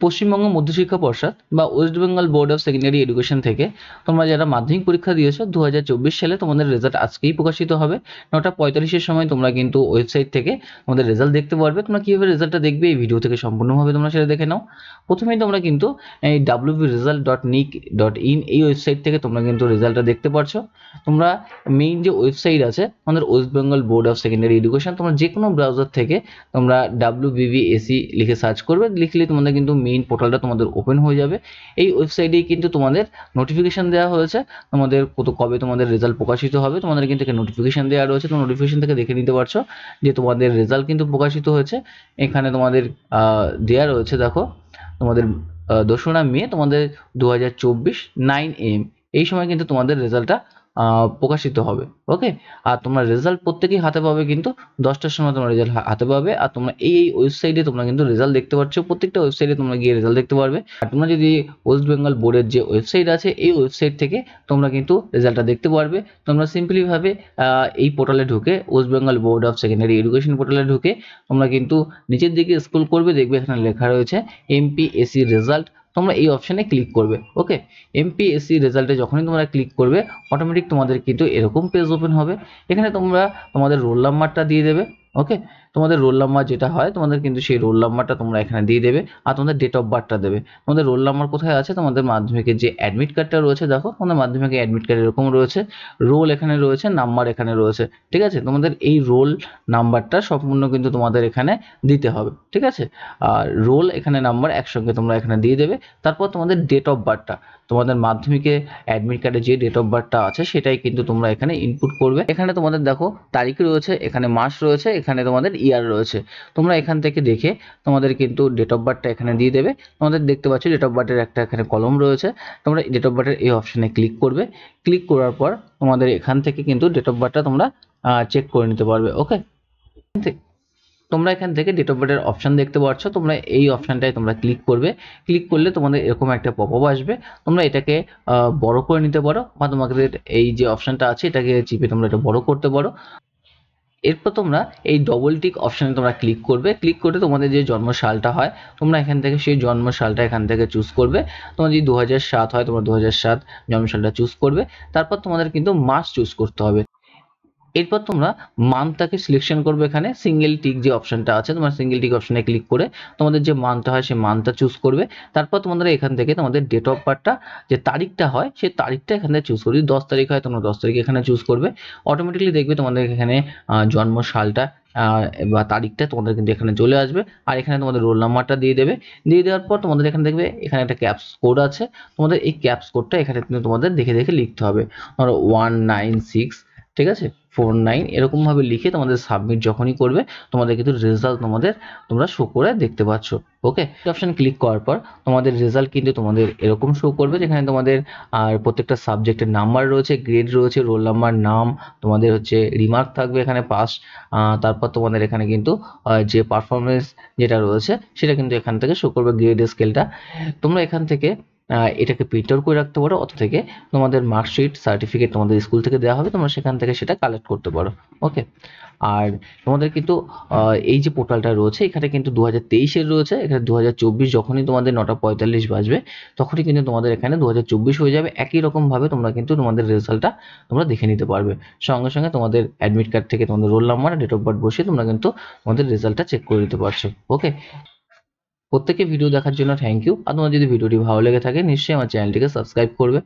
পশ্চিমবঙ্গ মধ্যশিক্ষা পর্ষদ বা West Bengal board of secondary education থেকে তোমরা যারা মাধ্যমিক পরীক্ষা দিয়েছো 2024 সালে তোমাদের রেজাল্ট আজকেই প্রকাশিত হবে 9:45 সময় তোমরা কিন্তু ওয়েবসাইট থেকে তোমাদের রেজাল্ট দেখতে পারবে। তোমরা কীভাবে রেজাল্টটা দেখবে এই ভিডিও থেকে সম্পূর্ণভাবে তোমরা সেটা দেখে নাও। প্রথমেই তোমরা কিন্তু এই wbresult.nic.in এই ওয়েবসাইট থেকে তোমরা কিন্তু রেজাল্টটা দেখতে পারছো। তোমরা মেইন যে ওয়েবসাইট আছে আমাদের West Bengal board of secondary education, তোমরা যে কোনো ব্রাউজার থেকে তোমরা wbbsc লিখে সার্চ করবে, লিখলে তোমাদের কিন্তু মেইন পোর্টালটা তোমাদের ওপেন হয়ে যাবে। এই ওয়েবসাইটেই কিন্তু তোমাদের নোটিফিকেশন দেওয়া হয়েছে তোমাদের কবে তোমাদের রেজাল্ট প্রকাশিত হবে, তোমাদের কিন্তু একটা নোটিফিকেশন দেওয়া রয়েছে। তো নোটিফিকেশন থেকে দেখে নিতে পারছো যে তোমাদের রেজাল্ট কিন্তু প্রকাশিত হয়েছে। এখানে তোমাদের দেওয়া রয়েছে, দেখো তোমাদের 2রা মে তোমাদের 2024 9 AM এই সময় কিন্তু তোমাদের রেজাল্টটা প্রকাশিত হবে। ওকে, আর তোমরা রেজাল্ট প্রত্যেকেই হাতে পাবে, কিন্তু 10টার সময় তোমরা রেজাল্ট হাতে পাবে। আর তোমরা এই ওয়েবসাইটে তোমরা কিন্তু রেজাল্ট দেখতে পাচ্ছ, প্রত্যেকটা ওয়েবসাইটে তোমরা গিয়ে রেজাল্ট দেখতে পারবে। আর তোমরা যদি ওয়েস্ট বেঙ্গল বোর্ডের যে ওয়েবসাইট আছে এই ওয়েবসাইট থেকে তোমরা কিন্তু রেজাল্টটা দেখতে পারবে। তোমরা সিম্পলিভাবে এই পোর্টালে ঢুকে West Bengal board of secondary education পোর্টালে ঢুকে তোমরা কিন্তু নিচের দিকে স্ক্রল করবে, দেখবে এখানে লেখা রয়েছে এমপিএসসি রেজাল্ট, তোমরা এই অপশানে ক্লিক করবে। ওকে, এমপিএসসি রেজাল্টে যখনই তোমরা ক্লিক করবে অটোমেটিক তোমাদের কিন্তু এরকম পেজ ওপেন হবে। এখানে তোমরা তোমাদের রোল নাম্বারটা দিয়ে দেবে। ওকে, তোমাদের রোল নাম্বার যেটা হয় তোমাদের কিন্তু সেই রোল নাম্বারটা তোমরা এখানে দিয়ে দেবে, আর তোমাদের ডেট অফ বার্থটা দেবে। তোমাদের রোল নাম্বার কোথায় আছে, তোমাদের মাধ্যমিকের যে অ্যাডমিট কার্ডটা রয়েছে, দেখো তোমাদের মাধ্যমিকের অ্যাডমিট কার্ড এরকম রয়েছে, রোল এখানে রয়েছে, নাম্বার এখানে রয়েছে। ঠিক আছে, তোমাদের এই রোল নাম্বারটা সম্পূর্ণ কিন্তু তোমাদের এখানে দিতে হবে। ঠিক আছে, আর রোল এখানে নাম্বার একসঙ্গে তোমরা এখানে দিয়ে দেবে। তারপর তোমাদের ডেট অফ বার্থটা, তোমাদের মাধ্যমিকে অ্যাডমিট কার্ডে যে ডেট অফ বার্থটা আছে সেটাই কিন্তু তোমরা এখানে ইনপুট করবে। এখানে তোমাদের দেখো তারিখ রয়েছে, এখানে মাস রয়েছে, এখানে তোমাদের ইয়ার রয়েছে। তোমরা এখান থেকে দেখে তোমাদের কিন্তু ডেট অফ বার্থটা এখানে দিয়ে দেবে। তোমাদের দেখতে পাচ্ছ ডেট অফ বার্থের একটা এখানে কলম রয়েছে, তোমরা ডেট অফ বার্থের এই অপশানে ক্লিক করবে। ক্লিক করার পর তোমাদের এখান থেকে কিন্তু ডেট অফ বার্থটা তোমরা চেক করে নিতে পারবে। ওকে, তোমরা এখান থেকে ডেট অফ বার্থের অপশান দেখতে পাচ্ছ, তোমরা এই অপশানটায় তোমরা ক্লিক করবে। ক্লিক করলে তোমাদের এরকম একটা পপআপ আসবে, তোমরা এটাকে বড় করে নিতে পারো, বা তোমাদের এই যে অপশানটা আছে এটাকে চিপে তোমরা এটা বড় করতে পারো। এরপর তোমরা এই ডবল টিক অপশানে তোমরা ক্লিক করবে। ক্লিক করে তোমাদের যে জন্ম সালটা হয় তোমরা এখান থেকে সেই জন্ম সালটা এখান থেকে চুজ করবে। তোমার যদি 2007 হয় তোমরা 2007 জন্ম সালটা চুজ করবে। তারপর তোমাদের কিন্তু মাস চুজ করতে হবে। এরপর তোমরা মান্থটাকে সিলেকশন করবে। এখানে সিঙ্গেল টিক যে অপশানটা আছে তোমার সিঙ্গেল টিক অপশানে ক্লিক করে তোমাদের যে মান্থটা হয় সেই মান্থটা চুজ করবে। তারপর তোমাদের এখান থেকে তোমাদের ডেট অফ বার্থটা যে তারিখটা হয় সেই তারিখটা এখানে চুজ করবে। যদি 10 তারিখ হয় তোমরা 10 তারিখ এখানে চুজ করবে। অটোমেটিকলি দেখবে তোমাদের এখানে জন্ম সালটা বা তারিখটা তোমাদের কিন্তু এখানে চলে আসবে। আর এখানে তোমাদের রোল নাম্বারটা দিয়ে দেবে। দিয়ে দেওয়ার পর তোমাদের এখানে দেখবে এখানে একটা ক্যাপস কোড আছে, তোমাদের এই ক্যাপস কোডটা এখানে কিন্তু তোমাদের দেখে দেখে লিখতে হবে। ধরো 196, ঠিক আছে, 49 এরকমভাবে লিখে তোমাদের সাবমিট যখনই করবে তোমাদের কিন্তু রেজাল্ট তোমরা শো করে দেখতে পাচ্ছ। ওকে, অপশান ক্লিক করার পর তোমাদের রেজাল্ট কিন্তু তোমাদের এরকম শো করবে, যেখানে তোমাদের আর প্রত্যেকটা সাবজেক্টের নাম্বার রয়েছে, গ্রেড রয়েছে, রোল নাম্বার, নাম, তোমাদের হচ্ছে রিমার্ক থাকবে এখানে পাস। তারপর তোমাদের এখানে কিন্তু যে পারফরমেন্স যেটা রয়েছে সেটা কিন্তু এখান থেকে শো করবে, গ্রেড স্কেলটা। তোমরা এখান থেকে এটাকে প্রিন্ট আউট করে রাখতে পারো, অথবা থেকে তোমাদের মার্কশিট সার্টিফিকেট তোমাদের স্কুল থেকে দেওয়া হবে, তোমরা সেখান থেকে সেটা কালেক্ট করতে পারো। ওকে, আর তোমাদের কিন্তু এই যে পোর্টালটা রয়েছে এখানে কিন্তু 2023-এর রয়েছে, এখানে 2024 যখনই তোমাদের 9:45 বাজবে তখনই কিন্তু তোমাদের এখানে 2024 হয়ে যাবে। একই রকমভাবে তোমরা কিন্তু তোমাদের রেজাল্টটা তোমরা দেখে নিতে পারবে। সঙ্গে সঙ্গে তোমাদের অ্যাডমিট কার্ড থেকে তোমাদের roll number date of birth বসিয়ে তোমরা কিন্তু তোমাদের রেজাল্টটা চেক করে নিতে পারছো। ওকে, প্রত্যেকে ভিডিও দেখার জন্য থ্যাংক ইউ। আর তোমার যদি ভিডিওটি ভালো লেগে থাকে নিশ্চয়ই আমার চ্যানেলটিকে সাবস্ক্রাইব করবে।